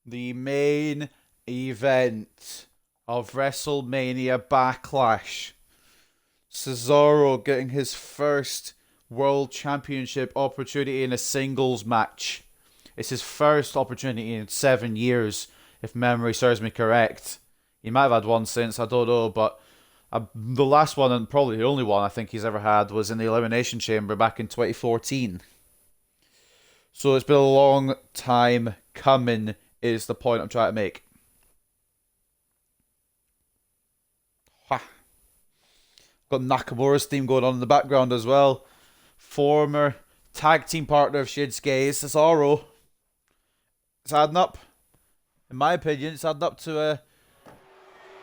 The main event of Wrestlemania Backlash. Cesaro getting his first World Championship opportunity in a singles match. It's his first opportunity in 7 years, if memory serves me correct. He might have had one since, I don't know, but the last one, and probably the only one I think he's ever had, was in the Elimination Chamber back in 2014. So it's been a long time coming, is the point I'm trying to make. Ha. Got Nakamura's theme going on in the background as well. Former tag team partner of Shinsuke, Cesaro. It's adding up. In my opinion, it's adding up to a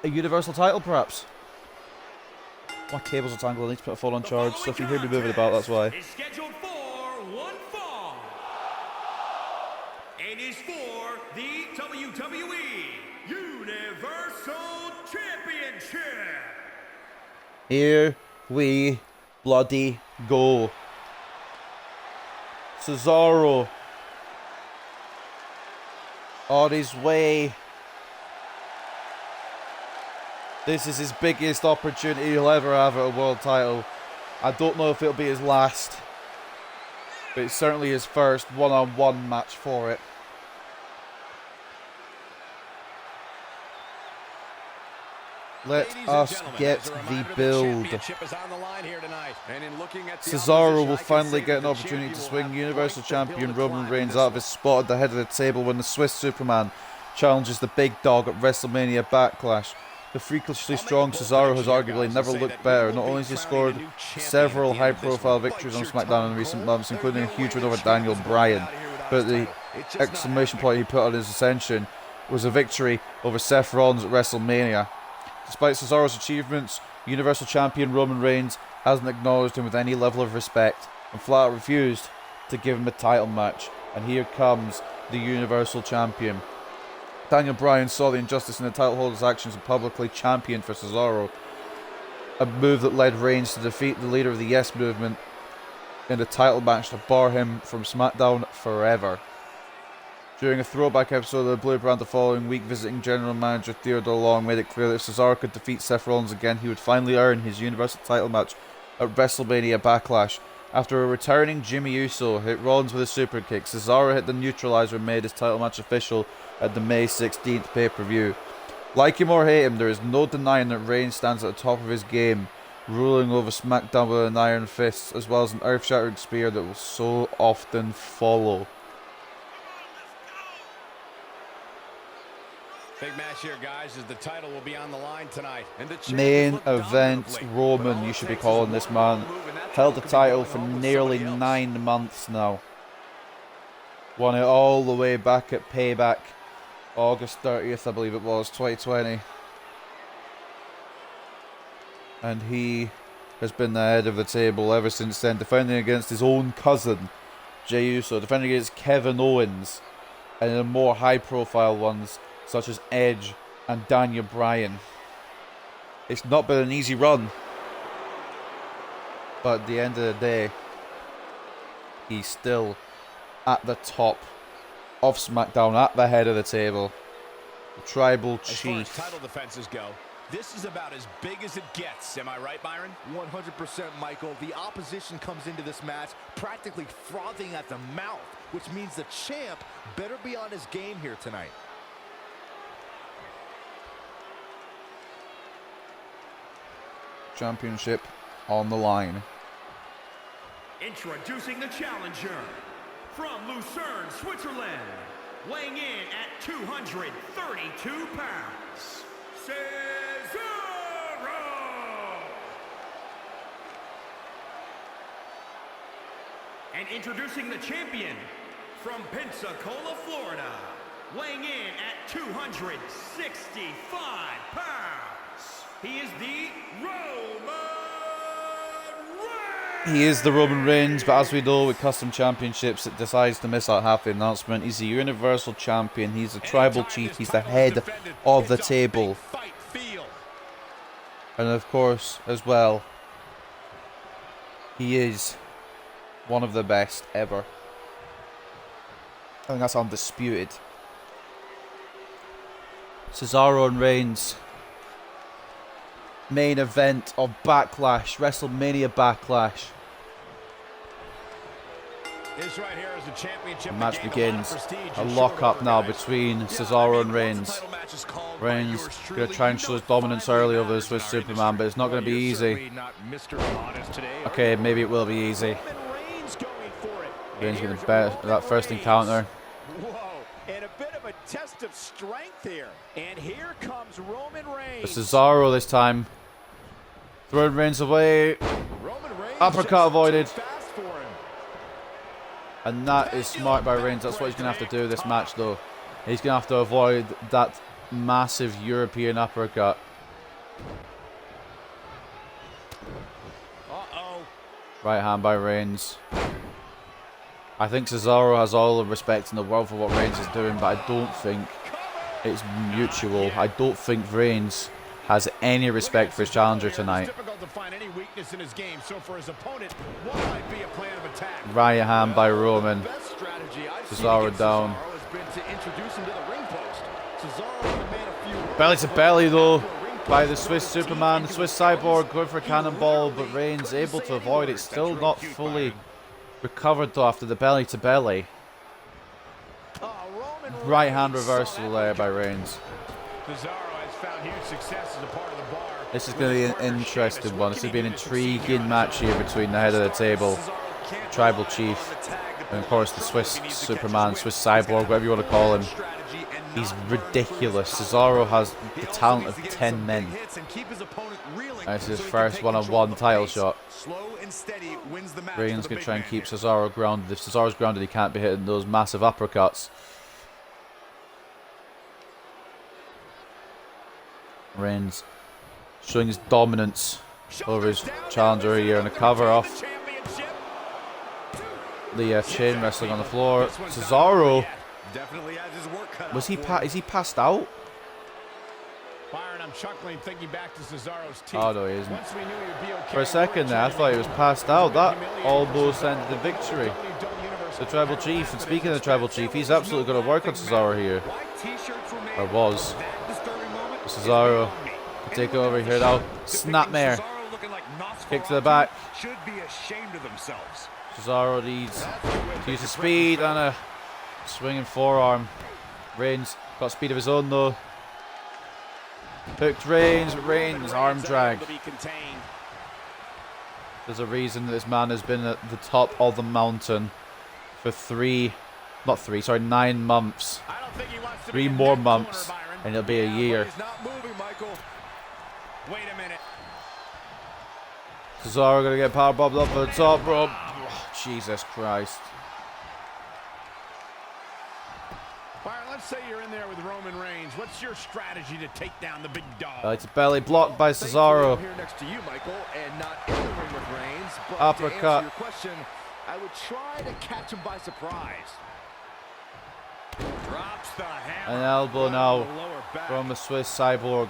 Universal title, perhaps. My cables are tangled. I need to put a phone on charge, so if you hear me moving about, that's why. Is scheduled for one fall. And is for the WWE Universal Championship. Here we bloody go. Cesaro on his way. This is his biggest opportunity he'll ever have at a world title. I don't know if it'll be his last, but it's certainly his first one-on-one match for it. Let us get the build. Cesaro will finally get an opportunity to swing Universal Champion Roman Reigns out of his spot at the head of the table when the Swiss Superman challenges the big dog at Wrestlemania Backlash. The freakishly strong Cesaro has arguably never looked better. Not only has he scored several high-profile victories on SmackDown in recent months, including a huge win over Daniel Bryan, but the exclamation point he put on his ascension was a victory over Seth Rollins at WrestleMania. Despite Cesaro's achievements, Universal Champion Roman Reigns hasn't acknowledged him with any level of respect and flat out refused to give him a title match. And here comes the Universal Champion. Daniel Bryan saw the injustice in the title holder's actions and publicly championed for Cesaro, a move that led Reigns to defeat the leader of the Yes Movement in a title match to bar him from SmackDown forever. During a throwback episode of the Blue Brand the following week, visiting General Manager Theodore Long made it clear that if Cesaro could defeat Seth Rollins again, he would finally earn his Universal title match at WrestleMania Backlash. After a returning Jimmy Uso hit Rollins with a super kick, Cesaro hit the neutralizer and made his title match official at the May 16th pay-per-view. Like him or hate him, there is no denying that Reigns stands at the top of his game, ruling over SmackDown with an iron fist, as well as an earth-shattering spear that will so often follow. Big match here, guys, as the title will be on the line tonight. And the main event Roman, you should be calling this man. Held the title for nearly 9 months now. Won it all the way back at Payback, August 30th, I believe it was, 2020. And he has been the head of the table ever since then, defending against his own cousin, Jey Uso, defending against Kevin Owens, and the more high-profile ones, such as Edge and Daniel Bryan. It's not been an easy run, but at the end of the day, he's still at the top of SmackDown, at the head of the table. The tribal chief. As far as title defenses go, this is about as big as it gets. Am I right, Byron? 100%, Michael. The opposition comes into this match practically frothing at the mouth, which means the champ better be on his game here tonight. Championship on the line. Introducing the challenger from Lucerne, Switzerland, weighing in at 232 pounds, Cesaro! And introducing the champion from Pensacola, Florida, weighing in at 265 pounds. He is the Roman Reigns! He is the Roman Reigns, but as we know with custom championships, it decides to miss out half the announcement. He's the Universal Champion, he's the Tribal Chief, he's the head of the table. And of course, as well, he is one of the best ever. I think that's undisputed. Cesaro and Reigns. Main event of Backlash. WrestleMania Backlash. This right here is the championship. The match begins. A lock-up now between Cesaro and Reigns. Reigns going to try and show his dominance early over the Swiss Superman, but it's not going to be easy. Okay, maybe it will be easy. Reigns going to bet that first encounter. Whoa, and a bit of a test of strength here. And here comes Roman Reigns. But Cesaro this time. Throwing Reigns away. Uppercut avoided. And that is smart by Reigns. That's what he's going to have to do this match, though. He's going to have to avoid that massive European uppercut. Right hand by Reigns. I think Cesaro has all the respect in the world for what Reigns is doing, but I don't think it's mutual. I don't think Reigns has any respect for his challenger tonight. Right hand by Roman. Cesaro down. Belly to belly though by the Swiss Superman. The Swiss Cyborg going for a cannonball, but Reigns able to avoid it. Still not fully recovered though after the belly to belly. Right hand reversal there by Reigns. This is going to be an interesting one. This will be an intriguing match here between the head of the table, Tribal Chief, and of course the Swiss Superman, Swiss Cyborg, whatever you want to call him. He's ridiculous. Cesaro has the talent of 10 men. This is his first one-on-one title shot. Reigns going to try and keep Cesaro grounded. If Cesaro's grounded, he can't be hitting those massive uppercuts. Reigns showing his dominance over his challenger here, and a cover off the chain wrestling on the floor. Cesaro, is he passed out? Oh no, he isn't. For a second there, I thought he was passed out. That almost ended the victory. The Tribal Chief, and speaking of the Tribal Chief, he's absolutely going to work on Cesaro here. Or was. Cesaro can take over here now. Snapmare. Kick to the back. Cesaro needs to use his speed and a swinging forearm. Reigns got speed of his own though. Hooked Reigns, arm drag. There's a reason that this man has been at the top of the mountain for 9 months. 3 more months and it'll be a year. Wait a minute. Cesaro gonna get power bombed up the top rope. Oh, Jesus Christ. Byron, let's say you're in there with Roman Reigns. What's your strategy to take down the big dog? Belly to belly, blocked by Cesaro. Here next to you, Michael, and not in the ring with Reigns, but uppercut. To answer your question, I would try to catch him by surprise. Drops the hammer. An elbow now from the Swiss Cyborg.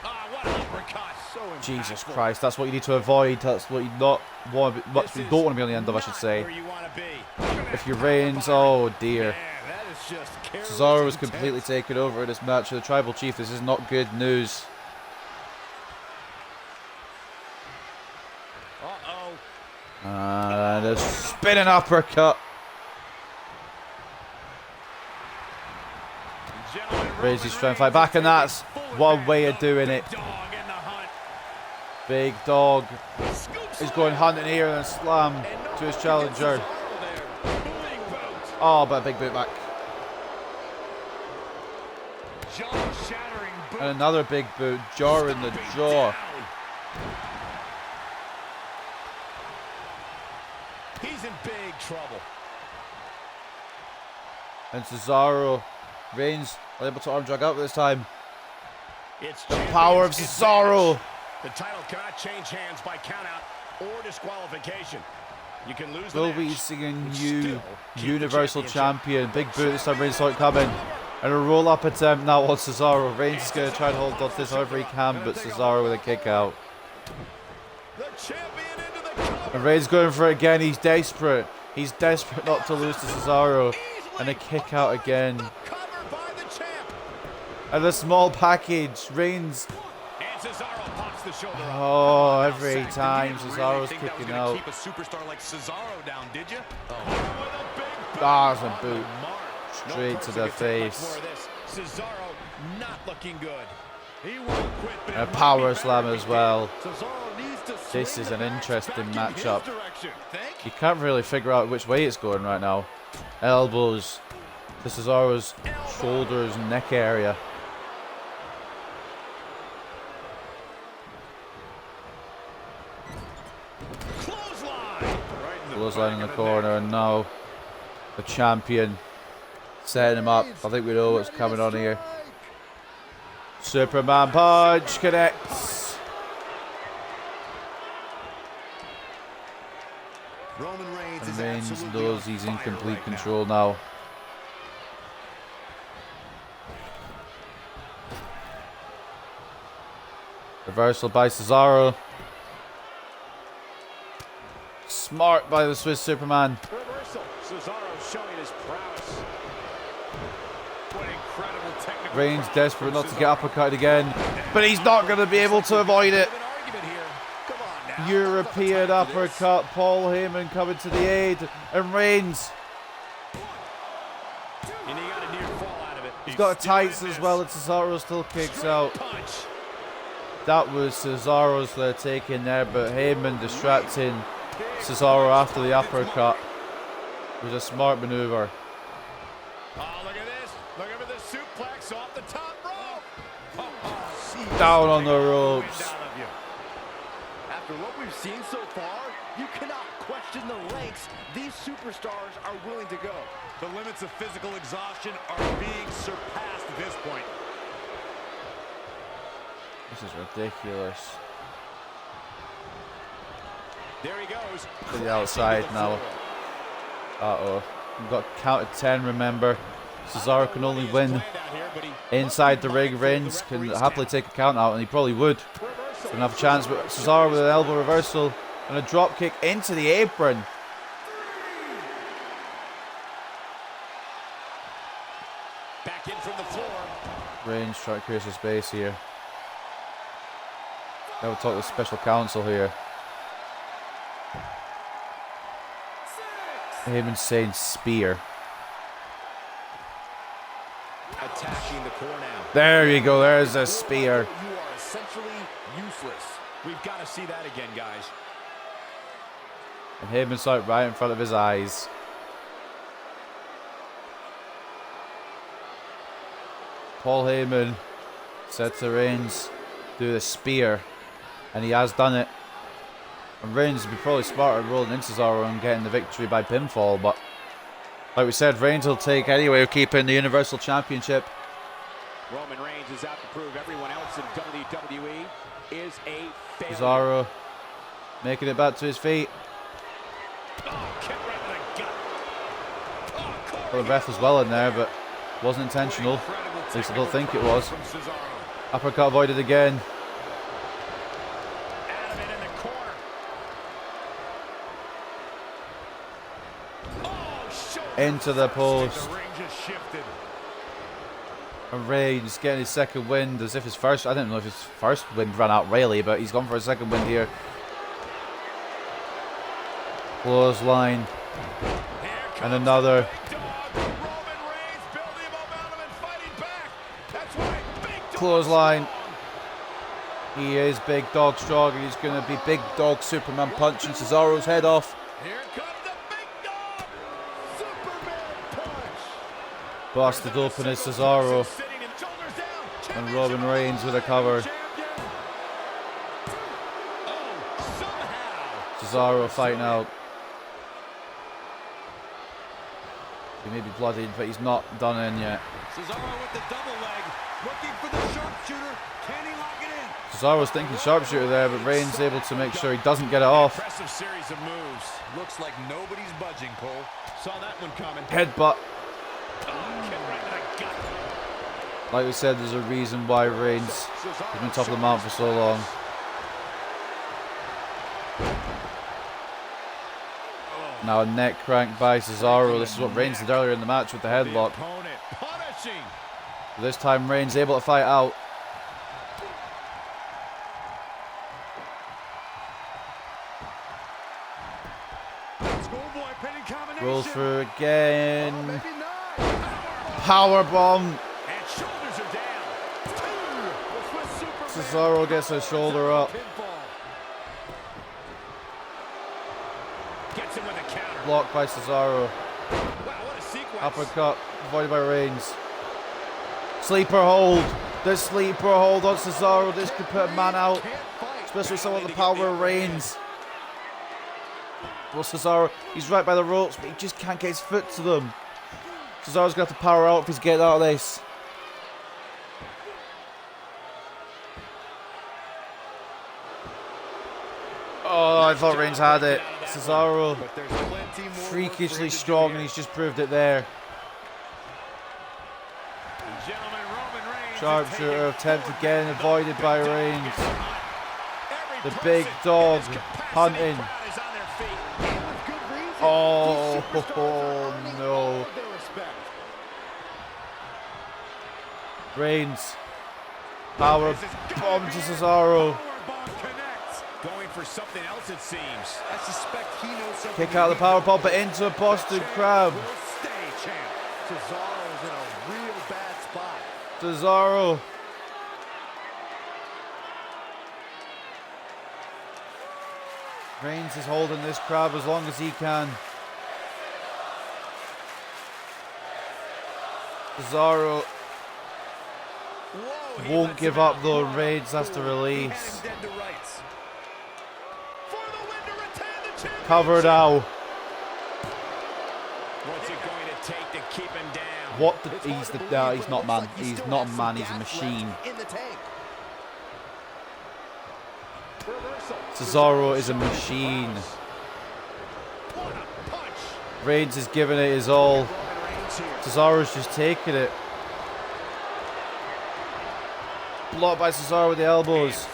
What an uppercut. So Jesus Christ, that's what you need to avoid. That's what you don't want to be on the end of, I should say. If you're Reigns, oh dear. Cesaro was completely taken over in this match for the Tribal Chief. This is not good news. And a spinning uppercut. Reigns is trying to fight back, and that's one way of doing it. Big Dog is going hunting here and a slam to his challenger. Oh, but a big boot back. And another big boot, jarring the jaw. He's in big trouble. And Cesaro, Reigns able to arm drag out this time. The power of Cesaro. The title cannot change hands by countout or disqualification. You can lose the Will match. be singing new Universal Champion. Big boot this time. Reigns saw it coming. And a roll-up attempt now on Cesaro. Reigns is going to try and hold on to this however he can, but Cesaro with a kick out. And Reigns going for it again. He's desperate. He's desperate not to lose to Cesaro. And a kick out again. And a small package. Reigns. And Cesaro pops the shoulder up. Oh, every time Cesaro's kicking out. Keep a superstar like Cesaro down, did you? Ah, it's a boot. Straight to the face. Cesaro not looking good. He won't quit. A power slam as well. This is an interesting matchup. You can't really figure out which way it's going right now. Elbows to Cesaro's shoulders and neck area. Clothesline in the corner, and now the champion setting him up. I think we know what's coming on here. Superman punch connects. And Reigns knows he's in complete control now. Reversal by Cesaro. Smart by the Swiss Superman. Reversal. Cesaro showing his prowess. What incredible technical. Reigns desperate not to get uppercut again, but he's not going to be able to avoid it. European uppercut. Paul Heyman coming to the aid, and Reigns. And he got a near fall out of it. He's got a tights as well, and Cesaro still kicks out. That was Cesaro's take in there, but Heyman distracting Cesaro after the uppercut was a smart maneuver. Oh, look at this. Look at the suplex off the top rope. Down on the ropes. After what we've seen so far, you cannot question the lengths these superstars are willing to go. The limits of physical exhaustion are being surpassed at this point. This is ridiculous. There he goes. To the outside now. Uh-oh. We've got count of 10, remember. Cesaro can only win inside the ring. Reigns can happily take a count out, and he probably would. Doesn't have a chance, but Cesaro with an elbow reversal and a drop kick into the apron. Back in from the floor. Reigns trying to clear some space here. I would talk to special counsel here. Heyman saying spear. Attacking the core now. There you go, there's a spear. You are essentially useless. We've got to see that again, guys. And Heyman saw it right in front of his eyes. Paul Heyman said to Reigns, do the spear. And he has done it. And Reigns would be probably smarter rolling into Cesaro and getting the victory by pinfall, but like we said, Reigns will take anyway, keeping the Universal Championship. Roman Reigns is out to prove everyone else in WWE is a failure. Cesaro making it back to his feet. Oh, kick right to the gut. Oh, Well, the ref was well in there, but wasn't intentional. At least I don't think it was. Uppercut avoided again. Into the post. And Reigns getting his second wind as if his first, I don't know if his first wind ran out really, but he's gone for a second wind here. Clothesline. And another. Clothesline. He is big dog strong, and he's going to be big dog Superman punching Cesaro's head off. Busted open is Cesaro, and Roman Reigns with a cover. Cesaro fighting out. He may be bloodied, but he's not done in yet. Cesaro with the double leg, looking for the sharpshooter. Can he lock it in? Cesaro's thinking sharpshooter there, but Reigns able to make sure he doesn't get it off. Impressive series of moves. Looks like nobody's budging, Cole. Saw that one coming. Headbutt. Like we said, there's a reason why Reigns has been top of the mountain for so long. Now a neck crank by Cesaro. This is what Reigns did earlier in the match with the headlock. This time Reigns able to fight out. Roll through again. Powerbomb. And shoulders are down. Cesaro gets her shoulder up. Gets him with a counter. Blocked by Cesaro. Wow, what a sequence. Uppercut avoided by Reigns. Sleeper hold. The sleeper hold on Cesaro. This could put a man out. Especially with some of the power of Reigns. Well, Cesaro, he's right by the ropes, but he just can't get his foot to them. Cesaro's going to have to power out if he's getting out of this. Oh, I thought Reigns had it. Cesaro, freakishly strong, and he's just proved it there. Sharpshooter attempt again, avoided by Reigns. The big dog hunting. Oh, no. Reigns. Power bomb to Cesaro. Going for something else, it seems. I suspect he knows something. Kick out the power bomb, but into a Boston Crab. Cesaro's in a real bad spot. Cesaro. Reigns is holding this crab as long as he can. Cesaro won't give up though. Reigns has to release. Cover now. What's it going to take to keep him down? What? He's not man. He's not a man. He's a machine. Cesaro is a machine. Reigns is giving it his all. Cesaro's just taking it. Blocked by Cesaro with the elbows.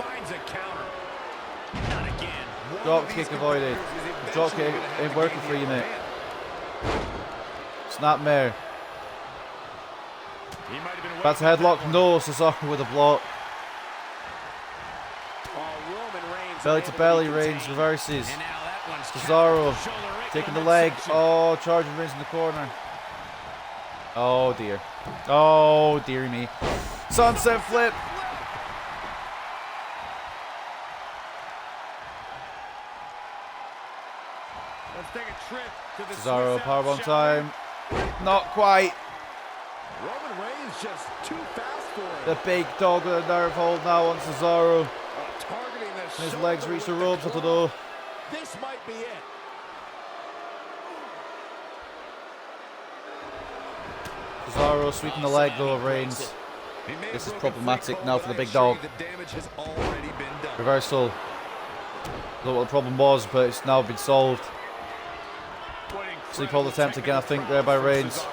Drop kick avoided. Drop kick ain't working for you, mate. Snapmare. That's a headlock. No, Cesaro with a block. Belly to belly, Reigns reverses. Cesaro taking the leg. Oh, charging Reigns in the corner. Oh dear. Oh dear me. Sunset flip. Let's take a trip to the Cesaro powerbomb time. Not quite. Roman Reigns just too fast for him. The big dog with a nerve hold now on Cesaro. Targeting the His legs reach the ropes, I don't know. This might be it. Cesaro sweeping the leg though of Reigns. This is problematic now for the big dog. Reversal. I don't know what the problem was, but it's now been solved. Sleep hold attempt again, I think, there by Reigns.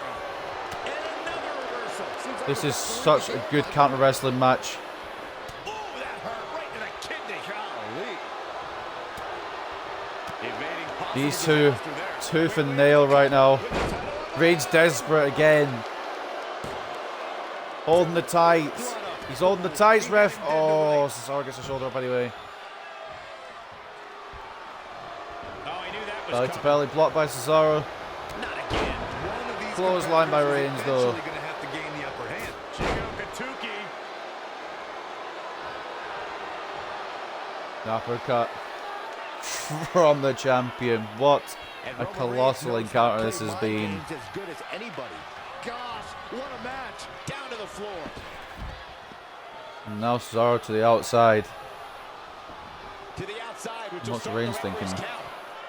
This is such a good counter wrestling match. These two, tooth and nail right now. Reigns desperate again. Holding the tights. He's holding the tights, ref. Oh, Cesaro gets a shoulder up anyway. Belly to belly, blocked by Cesaro. Clothesline by Reigns though. Uppercut from the champion. What a colossal encounter this has been. And now Cesaro to the outside. What's Reigns thinking?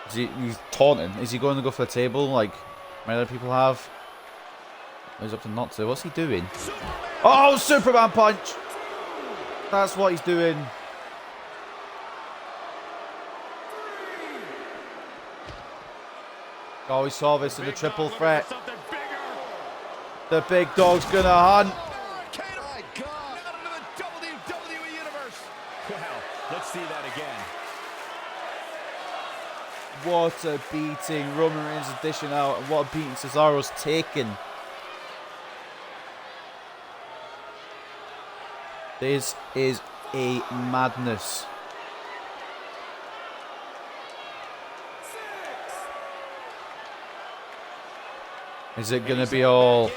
He's taunting. Is he going to go for the table like many other people have? He's up to not to. What's he doing? Oh, Superman punch! That's what he's doing. Oh, we saw this in the triple threat. The big dog's gonna hunt. Let's see that again. What a beating Roman Reigns is dishing out, and what a beating Cesaro's taken. This is a madness. Is it going to be all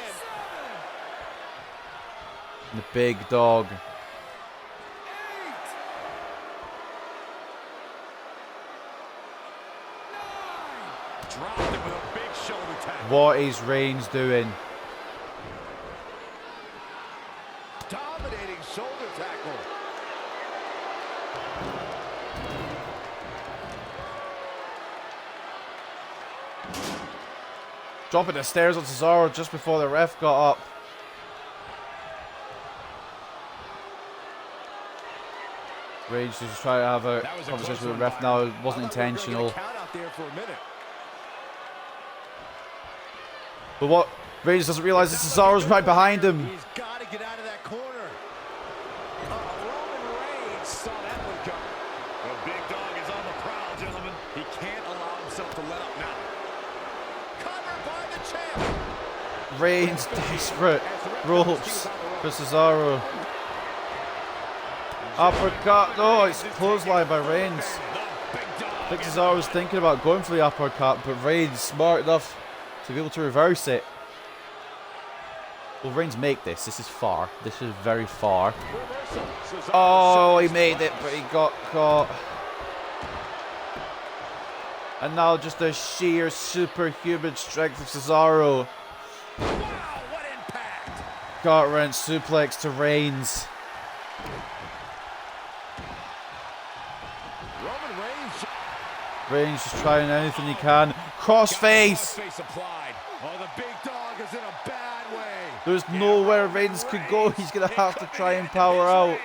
the big dog? Dropped him with a big shoulder tackle. What is Reigns doing? Dominating shoulder tackle. Dropping the stairs on Cesaro just before the ref got up. Reigns just trying to have a conversation with the ref now. It wasn't intentional. But what Reigns doesn't realize is Cesaro's right behind him. He's got to get out of that corner. Roman Reigns saw that one coming. The big dog is on the prowl, gentlemen. He can't allow himself to let up now. Covered by the champ. Reigns desperate. Ropes for Cesaro. Uppercut. No, it's clothesline by Reigns. I think Cesaro was thinking about going for the uppercut, but Reigns smart enough to be able to reverse it. Will Reigns make this? This is far. This is very far. Oh, he made it, but he got caught. And now just the sheer superhuman strength of Cesaro. Wow, what impact! Gut wrench suplex to Reigns. Roman Reigns. Reigns just trying anything he can. Crossface! Face applied. Oh, the big dog is in a bad way. There's nowhere Reigns could go. He's going to have to try and power out.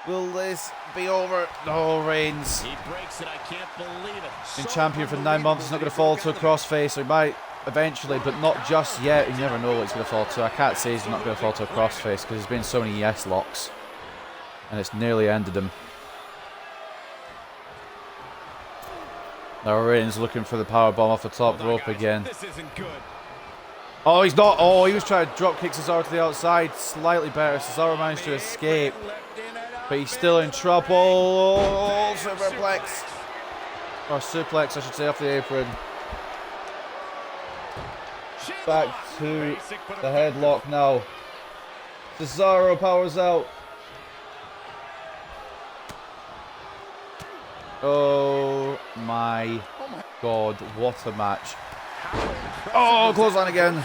Will this be over? No, Reigns. He breaks it. I can't believe it. Been champion for 9 months. He's not going to fall to a crossface. He might eventually, but not just yet. You never know what he's going to fall to. I can't say he's not going to fall to a crossface because there's been so many yes locks. And it's nearly ended him. Now Reigns looking for the powerbomb off the top rope again. This isn't good. Oh, he's not. Oh, he was trying to drop kick Cesaro to the outside. Slightly better. Cesaro managed to escape. But he's still in trouble. Oh, superplex. Or suplex, I should say, off the apron. Back to the headlock now. Cesaro powers out. Oh my god, what a match. Oh, clothesline again.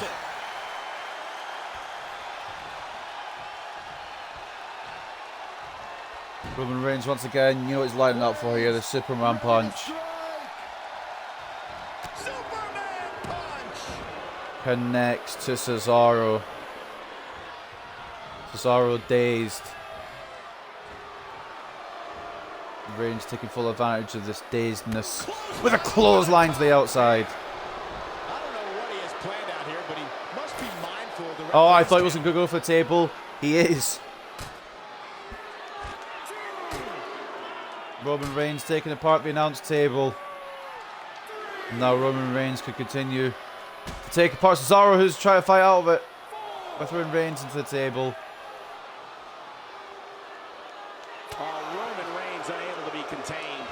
Roman Reigns once again, you know what he's lining up for here, the Superman punch. Superman punch. Connects to Cesaro. Cesaro dazed. Reigns taking full advantage of this dazedness with a clothesline to the outside. I don't know what he has planned out here, but he must be mindful of the Oh, I thought he wasn't going to go for the table. He is. Roman Reigns taking apart the announce table. Now Roman Reigns could continue to take apart Cesaro, who's trying to fight out of it by throwing Reigns into the table. Roman Reigns unable to be contained.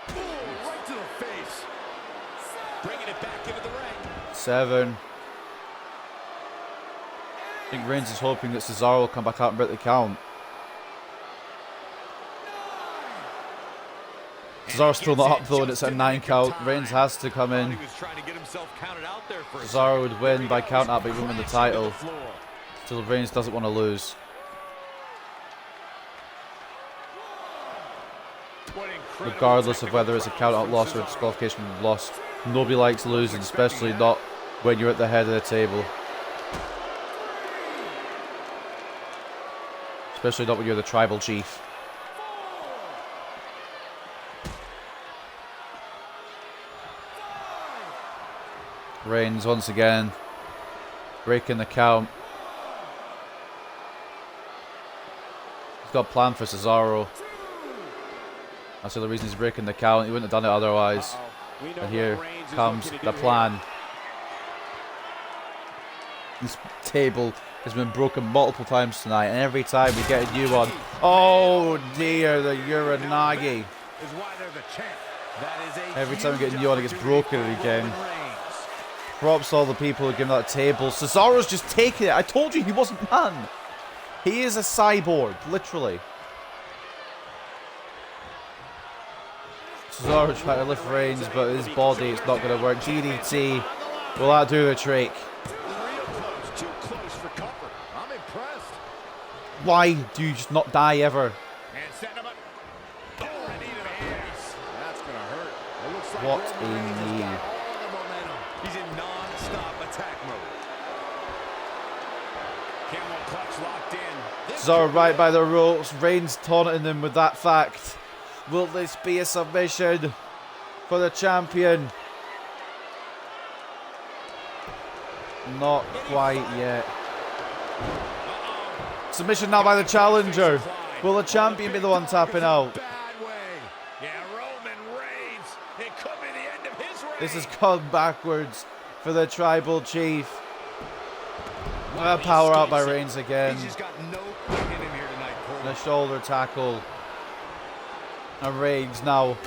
Ooh, right to the face. Bringing it back into the ring. 7. I think Reigns is hoping that Cesaro will come back out and break the count. Cesaro's still not up though, and it's at a 9 count. Reigns has to come in. Cesaro would win by count out, but he wouldn't win the title. Still, Reigns doesn't want to lose. Regardless of whether it's a count out loss or a disqualification loss, nobody likes losing, especially not when you're at the head of the table. Especially not when you're the tribal chief. Reigns once again breaking the count. He's got a plan for Cesaro. That's the other reason he's breaking the count. He wouldn't have done it otherwise. And here comes the plan. This table has been broken multiple times tonight, and every time we get a new one. Oh dear, the Uranagi. Every time we get a new one, it gets broken again. Props to all the people who give that table. Cesaro's just taking it. I told you he wasn't man. He is a cyborg, literally. Cesaro trying to lift Reigns, but his body, it's not going to work. DDT, will that do the trick? Too close for comfort. I'm impressed. Why do you just not die ever? That's gonna hurt. It looks like What Roman a Reigns has knee. got all the momentum. He's in non-stop attack mode. Camel clutch locked in. Cesaro right by the ropes. Reigns taunting him with that fact. Will this be a submission for the champion? Not quite yet. Submission now by the challenger. Will the champion be the one tapping out? Bad way. Yeah, Roman Reigns. It could be the end of his reign. This has gone backwards for the tribal chief. Power out by Reigns again. He's just got no quick in him here tonight, Cole. The shoulder tackle. And Reigns now.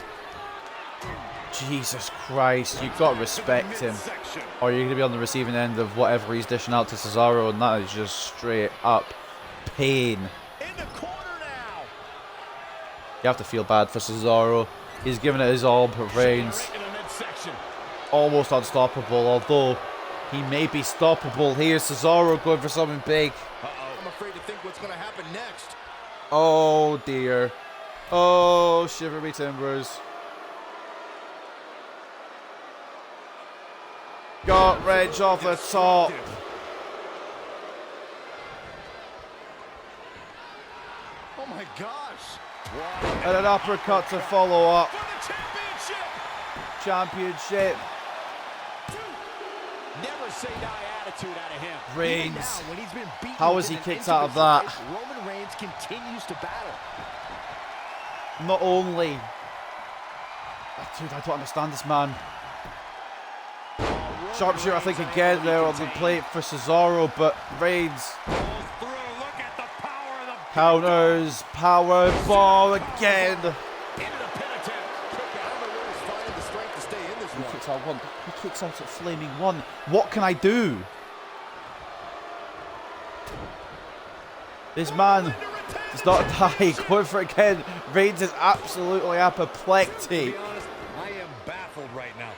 Jesus Christ, you've got to respect him, or you're going to be on the receiving end of whatever he's dishing out to Cesaro, and that is just straight up pain. In the corner now. You have to feel bad for Cesaro. He's given it his all, but Reigns almost unstoppable, although he may be stoppable. Here's Cesaro going for something big. I'm afraid to think what's going to happen next. Oh dear. Oh, shiver me timbers. Got Reg off the top. Oh my gosh. And an uppercut to follow up. For the Championship. Never say die attitude out of him. Reigns. Now, when he's been beaten How was he within an kicked inch out of of his that? life, Roman Reigns continues to battle. Not only. Dude, I don't understand this man. Sharpshooter, I think, again there on the plate for Cesaro, but Reigns counters, power bomb again. He kicks out one. He kicks out at flaming one. What can I do? This man does not die. Going for it again. Reigns is absolutely apoplectic. To be honest, I am baffled right now.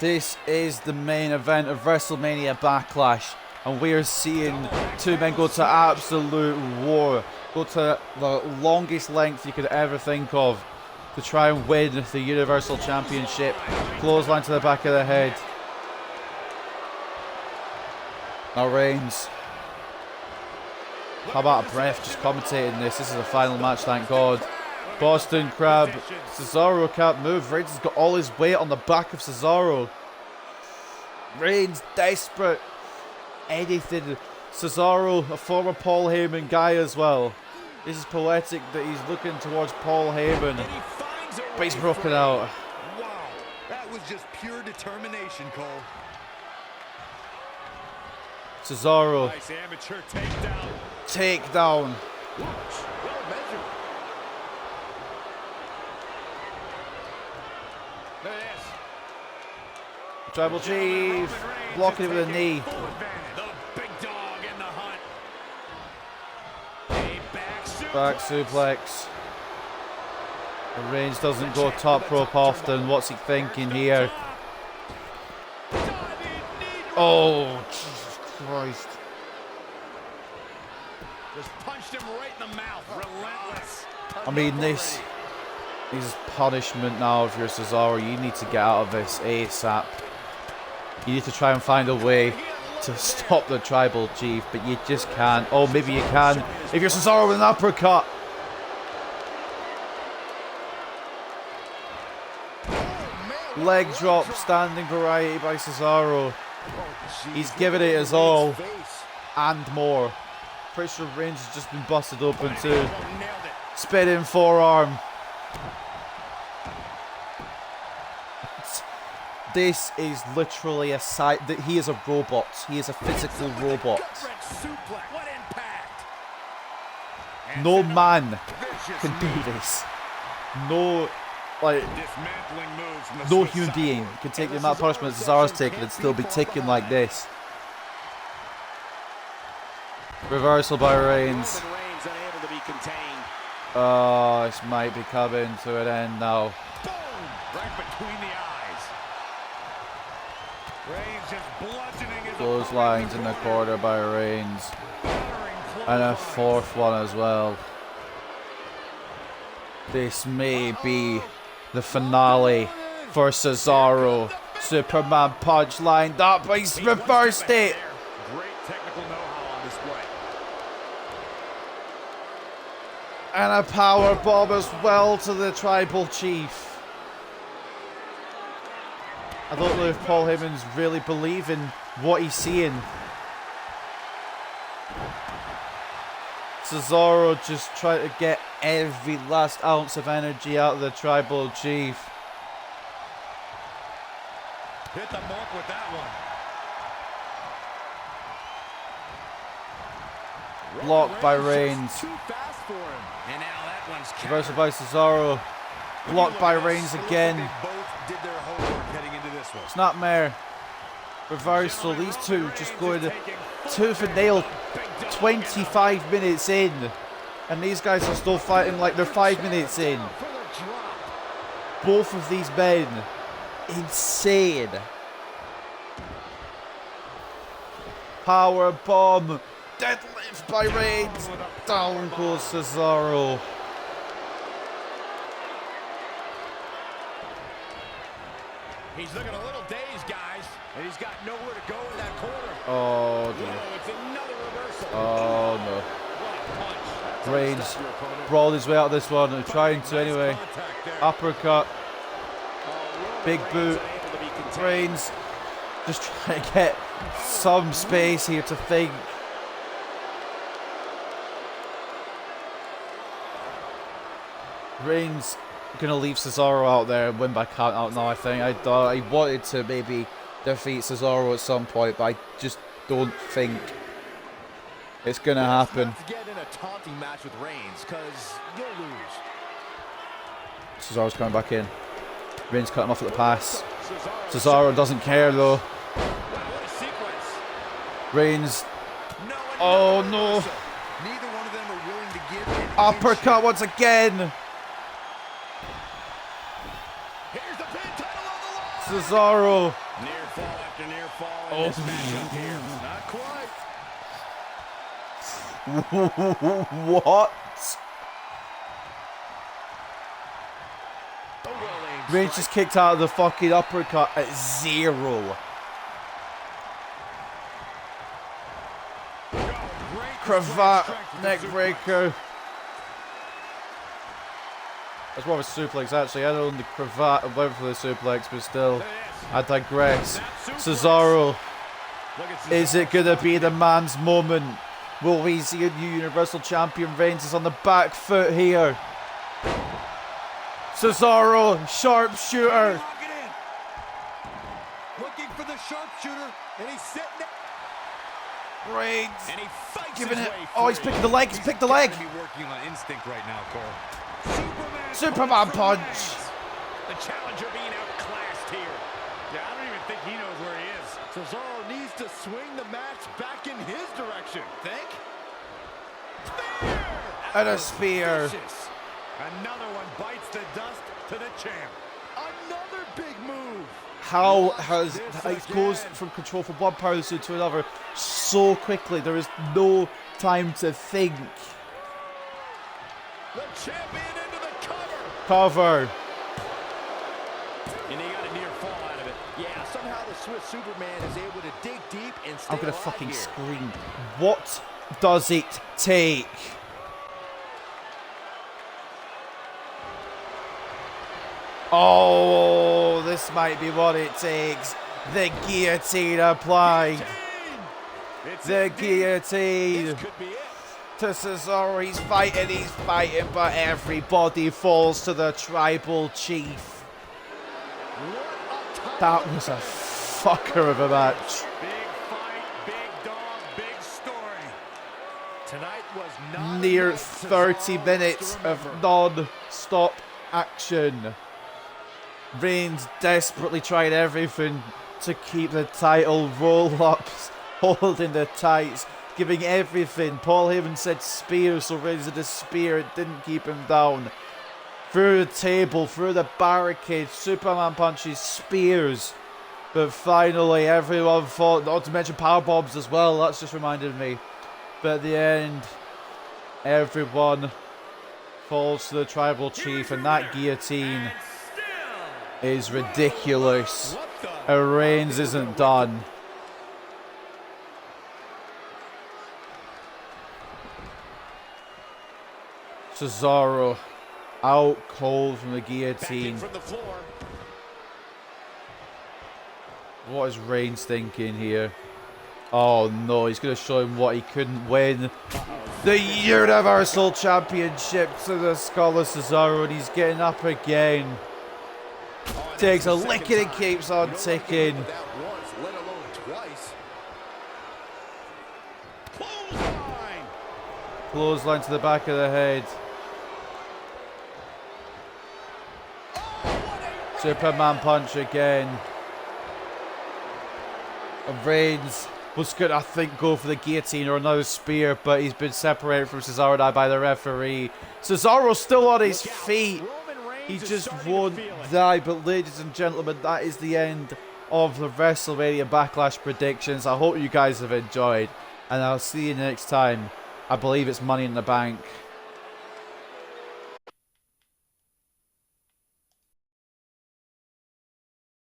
This is the main event of WrestleMania Backlash, and we are seeing two men go to absolute war, go to the longest length you could ever think of to try and win the Universal Championship. Clothesline to the back of the head. Now Reigns. How about a breath just commentating this? This is the final match, thank God. Boston Crab. Cesaro can't move. Reigns has got all his weight on the back of Cesaro. Reigns desperate. Anything. Cesaro, a former Paul Heyman guy as well. This is poetic that he's looking towards Paul Heyman. But he's broken out. Wow, that was just pure determination, Cole. Cesaro. Nice amateur takedown. Takedown. Well measured. Look at this. Tribal Chief. Blocking it with a knee. The big dog in the hunt. A Back suplex. And Reigns doesn't go top rope often. What's he thinking here? Oh, Jesus Christ. Just punched him right in the mouth. Relentless. I mean, this is punishment now if you're Cesaro. You need to get out of this ASAP. You need to try and find a way to stop the Tribal Chief, but you just can't. Oh, maybe you can. If you're Cesaro with an uppercut. Leg drop, standing variety by Cesaro. He's given it his all and more. Pretty sure Reigns has just been busted open too. Spinning forearm. This is literally a sight that he is a robot. He is a physical robot. What impact! No man can do this. No, like, Dismantling moves from the no Swiss human Side. being can take the amount of punishment Cesaro's taken and still be ticking like this. Reversal by Reigns. Roman Reigns unable to be contained. Oh, this might be coming to an end now. Boom! Right between the eyes. Reigns just bludgeoning his Those lines in the corner by Reigns. battering And a clothesline. 4th one as well. This may be the finale for Cesaro. Superman punch lined up, but he's reversed it. Great technical know-how on display. And a power bomb as well to the Tribal Chief. I don't know if Paul Heyman's really believing what he's seeing. Cesaro just trying to get every last ounce of energy out of the Tribal Chief. Hit the mark with that one. Blocked by Reigns. Too fast for him. And now that one's Reversal by Cesaro. Blocked by Reigns again. They both did their homework heading into this one. Snapmare. Reversal. These two just going tooth and nail 25 minutes in. And these guys are still fighting like they're 5 minutes in. For the drop. Both of these men. Insane. Power bomb. Deadlift by Reigns. Down goes Cesaro. He's looking a little dazed, guys, and he's got nowhere to go in that corner. Oh dear. Oh, it's another reversal. Oh no. What a punch. That's Reigns how you stop your opponent. brawled his way out of this one and trying to anyway. Contact there. Uppercut. Oh, Big Reigns boot. unable to be contained. Reigns just trying to get some space here to think. Reigns gonna leave Cesaro out there and win by count out now. I think I wanted to maybe defeat Cesaro at some point, but I just don't think it's gonna happen. Not to get in a taunting match with Reigns, because you'll lose. Cesaro's coming back in. Reigns cut him off at the pass. Cesaro doesn't care though. Wow, what a sequence. Reigns. No, Oh another no. reversal. Neither one of them are willing to give in. Uppercut once again. Here's the pin title on the line. Cesaro. Near fall after near fall in Oh. this matchup here. Not quite. What? A well-aimed Reigns strike. just kicked out of the fucking uppercut at 0. Great Cravat, strength with neck the suplex. breaker. That's more of a suplex actually. I don't know the cravat and went for the suplex, but still, I digress. Cesaro, Look at is it gonna be the man's moment? Will we see a new Universal Champion? Reigns is on the back foot here. Cesaro, sharpshooter. Lock it in. Looking for the sharpshooter, and he's sitting there. Reigns And he fights giving his it. way Oh, he's free. picking the leg. He's picked the leg. Gotta be working on instinct right now, Cole. Superman punch. The challenger being outclassed here. Yeah, I don't even think he knows where he is. Cesaro needs to swing the match back in his direction. Think? And a spear. Vicious. Another one bites the dust to the champ. Another big move. How has it goes from control from one power suit to another so quickly? There is no time to think. The champion into the cover. Cover. And he got a near fall out of it. Yeah, somehow the Swiss Superman is able to dig deep and stay I'm gonna alive fucking here. scream. What does it take? Oh, this might be what it takes. The guillotine applied. It's The indeed. guillotine. This could be it. To Cesaro, he's fighting, but everybody falls to the Tribal Chief. What a That was a fucker of a match. Big fight, big dog, big story. Tonight was not Near enough 30 Cesaro minutes to of remember. non-stop action. Reigns desperately tried everything to keep the title, roll-ups, holding the tights, giving everything. Paul Heyman said spear, so Reigns did a spear. It didn't keep him down. Through the table, through the barricades, Superman punches, spears. But finally, everyone fought, not to mention power bombs as well, that's just reminded me. But at the end, everyone falls to the tribal chief, and that guillotine is ridiculous. And Reigns isn't done. Cesaro out cold from the guillotine. From the floor. What is Reigns thinking here? Oh no, he's going to show him what he couldn't win. The Universal Championship to the skull of Cesaro, and he's getting up again. Takes a licking and keeps on ticking. That once, let alone twice. Clothesline. Clothesline to the back of the head. Superman punch again. And Reigns was going to, I think, go for the guillotine or another spear, but he's been separated from Cesaro now by the referee. Cesaro's still on his feet. He just won't die. But ladies and gentlemen, that is the end of the WrestleMania Backlash predictions. I hope you guys have enjoyed, and I'll see you next time. I believe it's Money in the Bank.